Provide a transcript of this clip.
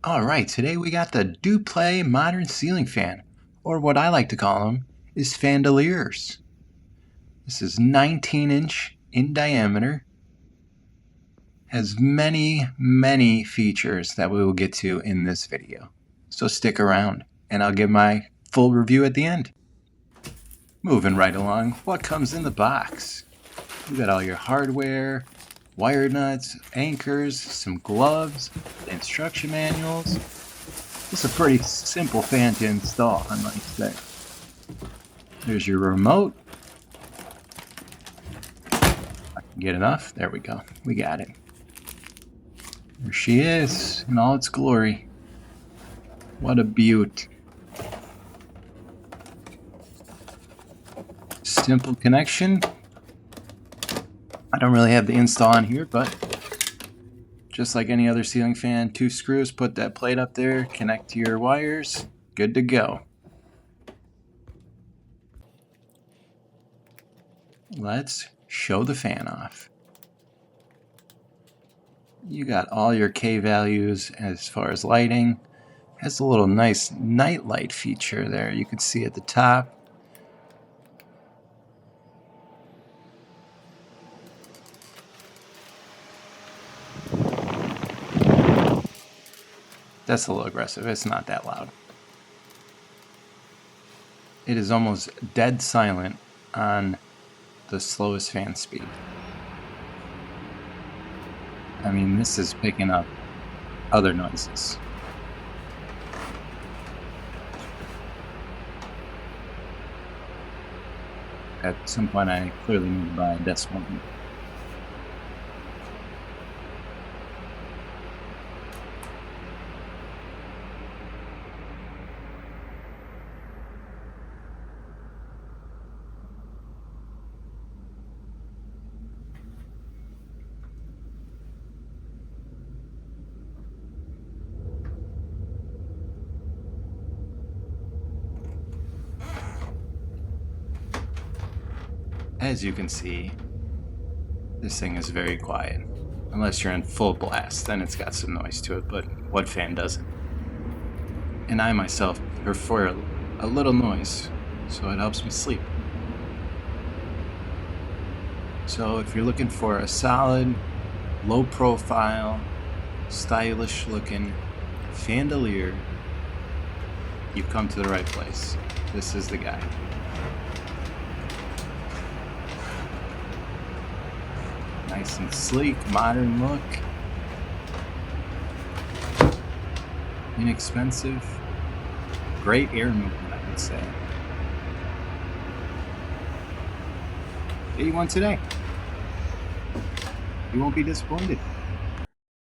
Alright, today we got the Duplay Modern Ceiling Fan, or what I like to call them is fandeliers. This is 19-inch in diameter, has many features that we will get to in this video. So stick around, and I'll give my full review at the end. Moving right along, what comes in the box? You got all your hardware, wire nuts, anchors, some gloves, instruction manuals. It's a pretty simple fan to install, I might say. There's your remote. I can get enough. There we go. We got it. There she is in all its glory. What a beaut. Simple connection. I don't really have the install on here, but just like any other ceiling fan, 2 screws, put that plate up there, connect to your wires, good to go. Let's show the fan off. You got all your K values as far as lighting. Has a little nice night light feature there, you can see at the top. That's a little aggressive, it's not that loud. It is almost dead silent on the slowest fan speed. I mean, this is picking up other noises. At some point I clearly need to buy a decimal. As you can see, this thing is very quiet. Unless you're in full blast, then it's got some noise to it, but what fan doesn't? And I myself prefer a little noise, so it helps me sleep. So if you're looking for a solid, low profile, stylish looking fandelier, you've come to the right place. This is the guy. Nice and sleek, modern look. Inexpensive. Great air movement, I would say. Get you one today. You won't be disappointed.